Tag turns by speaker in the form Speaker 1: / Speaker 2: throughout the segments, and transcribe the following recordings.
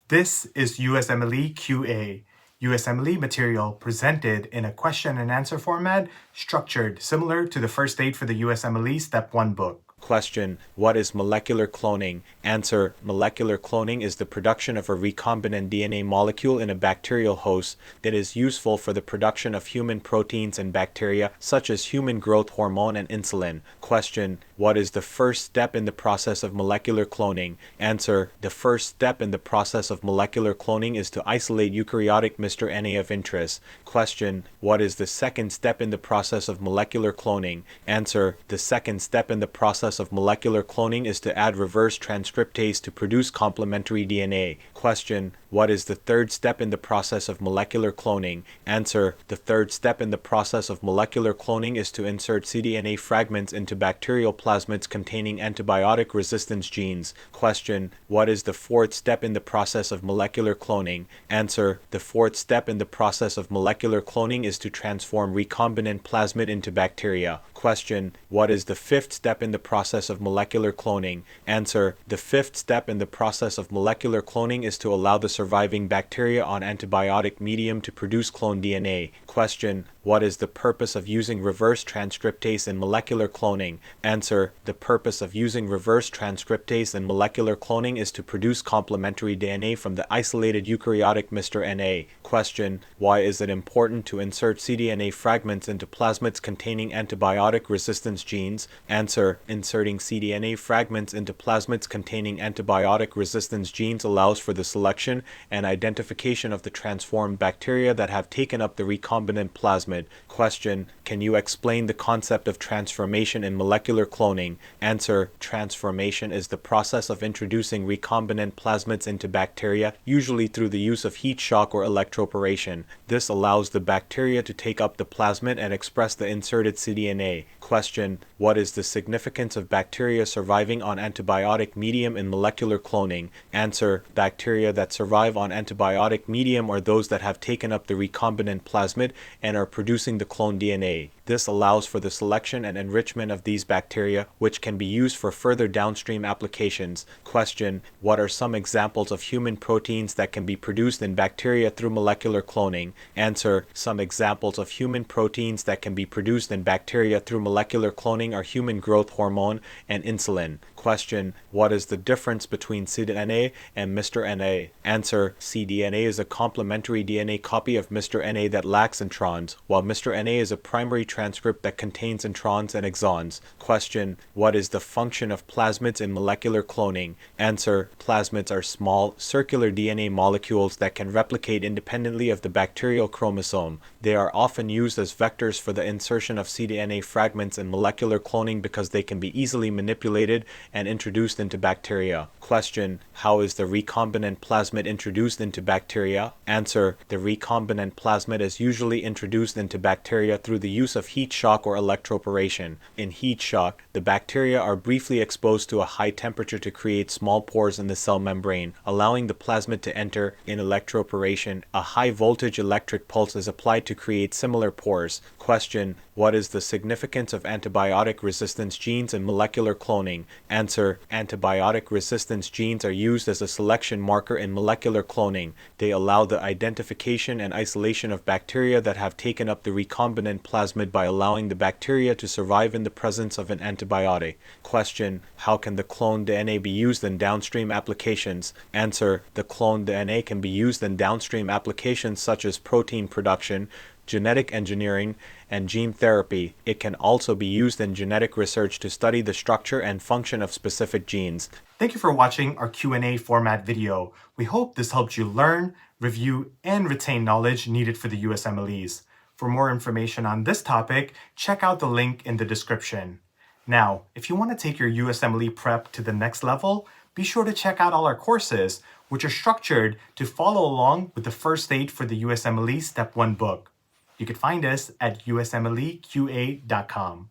Speaker 1: This is USMLE QA, USMLE material presented in a question and answer format structured similar to the first aid for the USMLE Step 1 book.
Speaker 2: Question: What is molecular cloning? Answer: Molecular cloning is the production of a recombinant DNA molecule in a bacterial host that is useful for the production of human proteins and bacteria such as human growth hormone and insulin. Question: What is the first step in the process of molecular cloning? Answer: The first step in the process of molecular cloning is to isolate eukaryotic mRNA of interest. Question: What is the second step in the process of molecular cloning? Answer: The second step in the process of molecular cloning is to add reverse transcriptase to produce complementary DNA. Question: What is the third step in the process of molecular cloning? Answer: The third step in the process of molecular cloning is to insert cDNA fragments into bacterial plasmids containing antibiotic resistance genes. Question: What is the fourth step in the process of molecular cloning? Answer: The fourth step in the process of molecular cloning is to transform recombinant plasmid into bacteria. Question: What is the fifth step in the process of molecular cloning? Answer: The fifth step in the process of molecular cloning is to allow the surviving bacteria on antibiotic medium to produce clone DNA. Question: What is the purpose of using reverse transcriptase in molecular cloning? Answer: The purpose of using reverse transcriptase in molecular cloning is to produce complementary DNA from the isolated eukaryotic mRNA. Question: Why is it important to insert cDNA fragments into plasmids containing antibiotic resistance genes? Answer: Inserting cDNA fragments into plasmids containing antibiotic resistance genes allows for the selection and identification of the transformed bacteria that have taken up the recombinant plasmid. Question: Can you explain the concept of transformation in molecular cloning? Answer: Transformation is the process of introducing recombinant plasmids into bacteria, usually through the use of heat shock or electroporation. This allows the bacteria to take up the plasmid and express the inserted cDNA. Question: What is the significance of bacteria surviving on antibiotic medium in molecular cloning? Answer: Bacteria that survive on antibiotic medium are those that have taken up the recombinant plasmid and are producing the clone DNA. This allows for the selection and enrichment of these bacteria, which can be used for further downstream applications. Question: What are some examples of human proteins that can be produced in bacteria through molecular cloning? Answer: Some examples of human proteins that can be produced in bacteria through molecular cloning are human growth hormone and insulin. Question: What is the difference between cDNA and mRNA? Answer: cDNA is a complementary DNA copy of mRNA that lacks introns, while mRNA is a primary transcript that contains introns and exons. Question: What is the function of plasmids in molecular cloning? Answer: Plasmids are small, circular DNA molecules that can replicate independently of the bacterial chromosome. They are often used as vectors for the insertion of cDNA fragments in molecular cloning because they can be easily manipulated and introduced into bacteria. Question: How is the recombinant plasmid introduced into bacteria? Answer: The recombinant plasmid is usually introduced into bacteria through the use of heat shock or electroporation. In heat shock, the bacteria are briefly exposed to a high temperature to create small pores in the cell membrane, allowing the plasmid to enter. In electroporation, a high voltage electric pulse is applied to create similar pores. Question: What is the significance of antibiotic resistance genes in molecular cloning? Answer: Antibiotic resistance genes are used as a selection marker in molecular cloning. They allow the identification and isolation of bacteria that have taken up the recombinant plasmid by allowing the bacteria to survive in the presence of an antibiotic. Question: How can the cloned DNA be used in downstream applications? Answer: The cloned DNA can be used in downstream applications such as protein production, genetic engineering, and gene therapy. It can also be used in genetic research to study the structure and function of specific genes.
Speaker 1: Thank you for watching our Q&A format video. We hope this helped you learn, review, and retain knowledge needed for the USMLEs. For more information on this topic, check out the link in the description. Now, if you want to take your USMLE prep to the next level, be sure to check out all our courses, which are structured to follow along with the first aid for the USMLE Step 1 book. You can find us at usmleqa.com.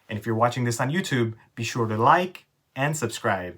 Speaker 1: And if you're watching this on YouTube, be sure to like and subscribe.